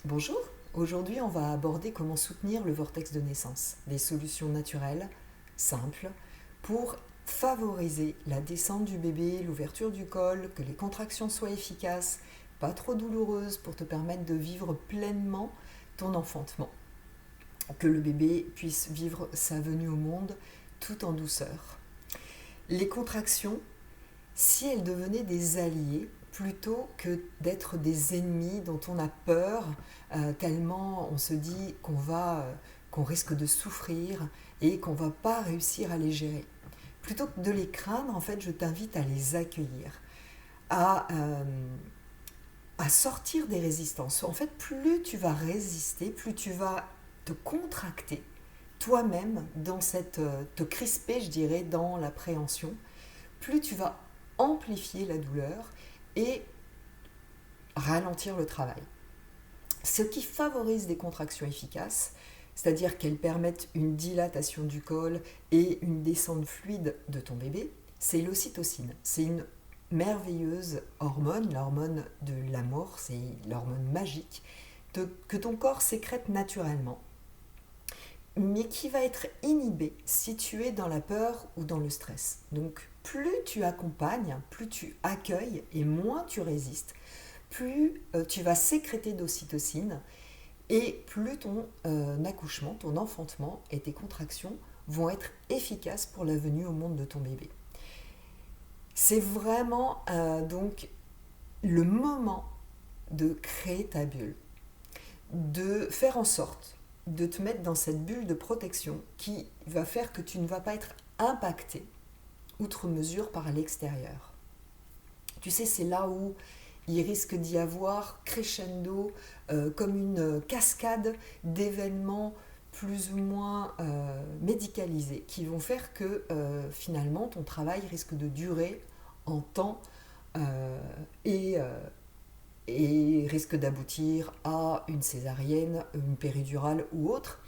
Bonjour, aujourd'hui on va aborder comment soutenir le vortex de naissance, des solutions naturelles, simples, pour favoriser la descente du bébé, l'ouverture du col, que les contractions soient efficaces, pas trop douloureuses pour te permettre de vivre pleinement ton enfantement, que le bébé puisse vivre sa venue au monde tout en douceur. Les contractions, si elles devenaient des alliés plutôt que d'être des ennemis dont on a peur, tellement on se dit qu'on risque de souffrir et qu'on va pas réussir à les gérer. Plutôt que de les craindre, en fait, je t'invite à les accueillir, à, euh, à sortir des résistances. En fait, plus tu vas résister, plus tu vas te contracter toi-même te crisper, je dirais, dans l'appréhension, plus tu vas amplifier la douleur et ralentir le travail. Ce qui favorise des contractions efficaces, c'est-à-dire qu'elles permettent une dilatation du col et une descente fluide de ton bébé, c'est l'ocytocine. C'est une merveilleuse hormone, l'hormone de l'amour, c'est l'hormone magique que ton corps sécrète naturellement, mais qui va être inhibée si tu es dans la peur ou dans le stress. Donc plus tu accompagnes, plus tu accueilles et moins tu résistes, plus tu vas sécréter d'ocytocine et plus ton accouchement, ton enfantement et tes contractions vont être efficaces pour la venue au monde de ton bébé. C'est vraiment donc le moment de créer ta bulle, de faire en sorte de te mettre dans cette bulle de protection qui va faire que tu ne vas pas être impacté outre mesure par l'extérieur. Tu sais, c'est là où il risque d'y avoir crescendo, comme une cascade d'événements plus ou moins médicalisés qui vont faire que finalement ton travail risque de durer en temps euh, et, euh, et risque d'aboutir à une césarienne, une péridurale ou autre.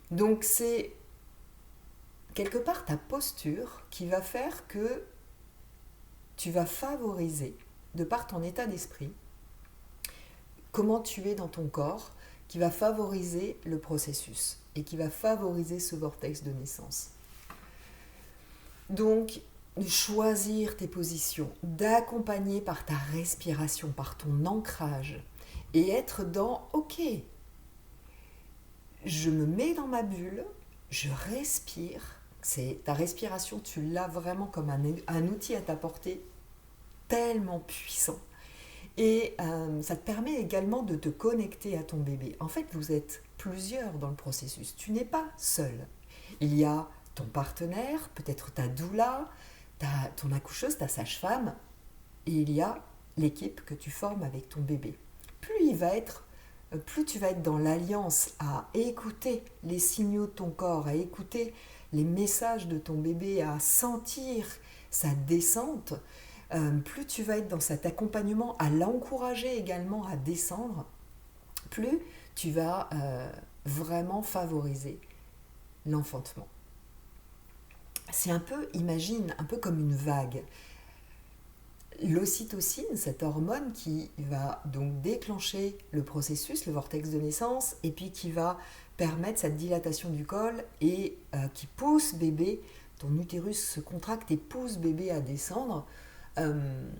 Donc c'est quelque part ta posture qui va faire que tu vas favoriser, de par ton état d'esprit, comment tu es dans ton corps, qui va favoriser le processus et qui va favoriser ce vortex de naissance. Donc, choisir tes positions, d'accompagner par ta respiration, par ton ancrage, et être dans OK, je me mets dans ma bulle, je respire. C'est ta respiration, tu l'as vraiment comme un outil à ta portée tellement puissant. Et ça te permet également de te connecter à ton bébé. En fait, vous êtes plusieurs dans le processus. Tu n'es pas seul. Il y a ton partenaire, peut-être ta doula, ton accoucheuse, ta sage-femme, et il y a l'équipe que tu formes avec ton bébé. Plus tu vas être dans l'alliance à écouter les signaux de ton corps, à écouter les messages de ton bébé, à sentir sa descente, plus tu vas être dans cet accompagnement, à l'encourager également à descendre, plus tu vas vraiment favoriser l'enfantement. C'est un peu, imagine, un peu comme une vague. L'ocytocine, cette hormone qui va donc déclencher le processus, le vortex de naissance, et puis qui va permettre cette dilatation du col et qui pousse bébé, ton utérus se contracte et pousse bébé à descendre. Euh,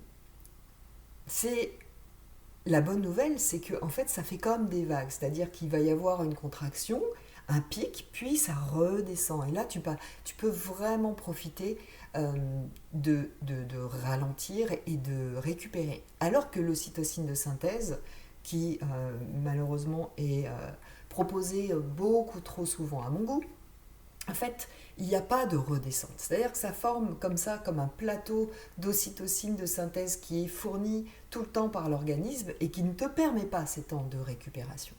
c'est La bonne nouvelle, c'est que en fait, ça fait comme des vagues, c'est-à-dire qu'il va y avoir une contraction, un pic, puis ça redescend. Et là, tu peux vraiment profiter euh, de ralentir et de récupérer. Alors que l'ocytocine de synthèse, qui malheureusement est proposée beaucoup trop souvent à mon goût, en fait, il n'y a pas de redescente. C'est-à-dire que ça forme comme ça, comme un plateau d'ocytocine de synthèse qui est fourni tout le temps par l'organisme et qui ne te permet pas ces temps de récupération.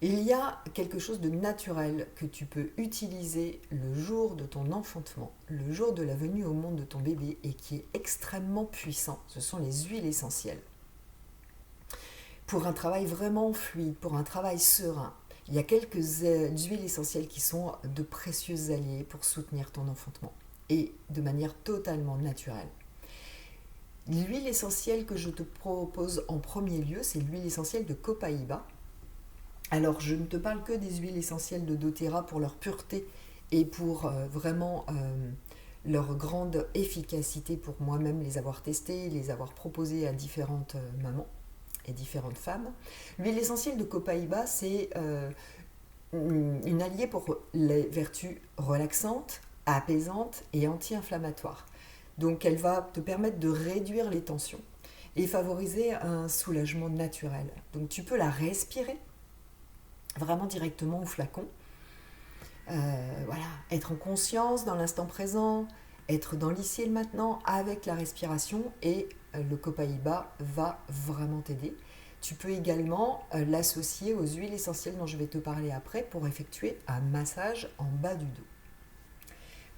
Il y a quelque chose de naturel que tu peux utiliser le jour de ton enfantement, le jour de la venue au monde de ton bébé et qui est extrêmement puissant. Ce sont les huiles essentielles. Pour un travail vraiment fluide, pour un travail serein, il y a quelques huiles essentielles qui sont de précieux alliés pour soutenir ton enfantement et de manière totalement naturelle. L'huile essentielle que je te propose en premier lieu, c'est l'huile essentielle de Copaiba. Alors, je ne te parle que des huiles essentielles de doTERRA pour leur pureté et pour vraiment leur grande efficacité, pour moi-même les avoir testées, les avoir proposées à différentes mamans et différentes femmes. L'huile essentielle de Copaiba, c'est une alliée pour les vertus relaxantes, apaisantes et anti-inflammatoires. Donc elle va te permettre de réduire les tensions et favoriser un soulagement naturel. Donc tu peux la respirer vraiment directement au flacon. Voilà, être en conscience dans l'instant présent, être dans l'ici et le maintenant avec la respiration, et le Copaiba va vraiment t'aider. Tu peux également l'associer aux huiles essentielles dont je vais te parler après pour effectuer un massage en bas du dos.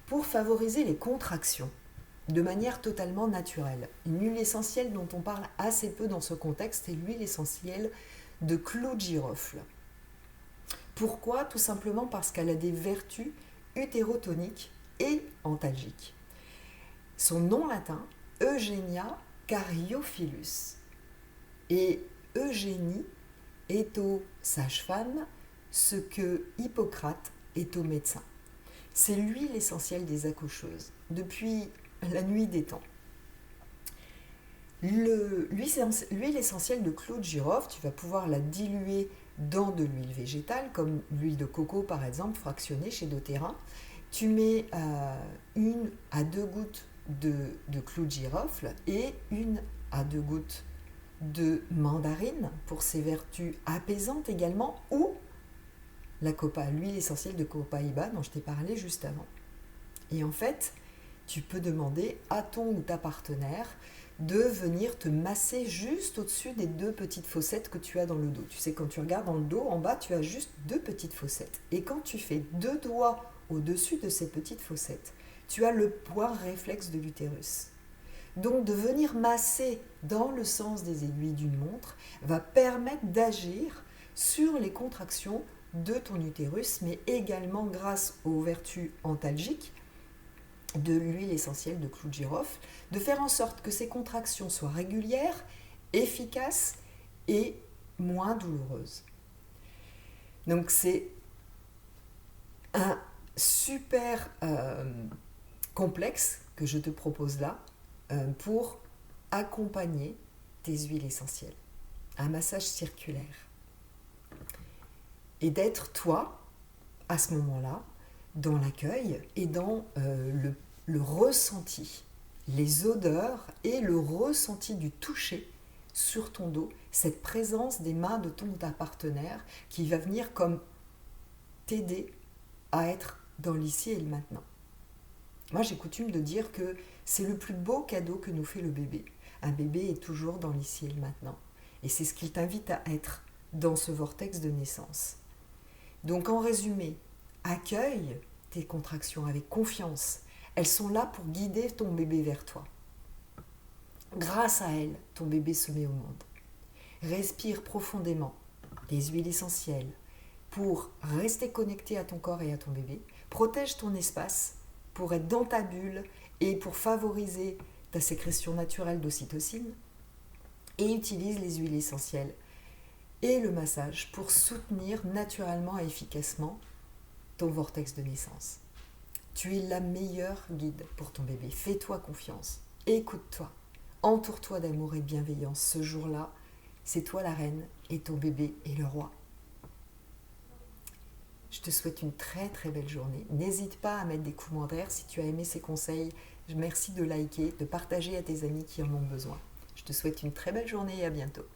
Pour favoriser les contractions de manière totalement naturelle, une huile essentielle dont on parle assez peu dans ce contexte est l'huile essentielle de clou de girofle. Pourquoi ? Tout simplement parce qu'elle a des vertus utérotoniques et antalgiques. Son nom latin, Eugenia Caryophyllus. Et Eugénie est aux sages-femmes ce que Hippocrate est aux médecins. C'est l'huile essentielle des accoucheuses, depuis la nuit des temps. L'huile essentielle de clou de girofle, tu vas pouvoir la diluer dans de l'huile végétale, comme l'huile de coco par exemple, fractionnée chez doTERRA. Tu mets 1 à 2 gouttes de clou de girofle et 1 à 2 gouttes de mandarine pour ses vertus apaisantes également, ou l'huile essentielle de Copaiba dont je t'ai parlé juste avant. Et en fait, tu peux demander à ton ou ta partenaire de venir te masser juste au-dessus des 2 petites fossettes que tu as dans le dos. Tu sais, quand tu regardes dans le dos, en bas, tu as juste 2 petites fossettes. Et quand tu fais 2 doigts au-dessus de ces petites fossettes, tu as le point réflexe de l'utérus. Donc de venir masser dans le sens des aiguilles d'une montre va permettre d'agir sur les contractions de ton utérus, mais également grâce aux vertus antalgiques de l'huile essentielle de clou de girofle, de faire en sorte que ces contractions soient régulières, efficaces et moins douloureuses. Donc c'est un super complexe que je te propose là pour accompagner tes huiles essentielles. Un massage circulaire. Et d'être toi, à ce moment-là, dans l'accueil et dans le ressenti, les odeurs et le ressenti du toucher sur ton dos, cette présence des mains de ton ou ta partenaire qui va venir comme t'aider à être dans l'ici et le maintenant. Moi, j'ai coutume de dire que c'est le plus beau cadeau que nous fait le bébé. Un bébé est toujours dans l'ici et le maintenant. Et c'est ce qu'il t'invite à être dans ce vortex de naissance. Donc, en résumé, accueille tes contractions avec confiance. Elles sont là pour guider ton bébé vers toi. Grâce à elles, ton bébé se met au monde. Respire profondément des huiles essentielles pour rester connecté à ton corps et à ton bébé. Protège ton espace pour être dans ta bulle et pour favoriser ta sécrétion naturelle d'ocytocine. Et utilise les huiles essentielles et le massage pour soutenir naturellement et efficacement ton vortex de naissance. Tu es la meilleure guide pour ton bébé. Fais-toi confiance. Écoute-toi. Entoure-toi d'amour et de bienveillance. Ce jour-là, c'est toi la reine et ton bébé est le roi. Je te souhaite une très très belle journée. N'hésite pas à mettre des commentaires si tu as aimé ces conseils. Merci de liker, de partager à tes amis qui en ont besoin. Je te souhaite une très belle journée et à bientôt.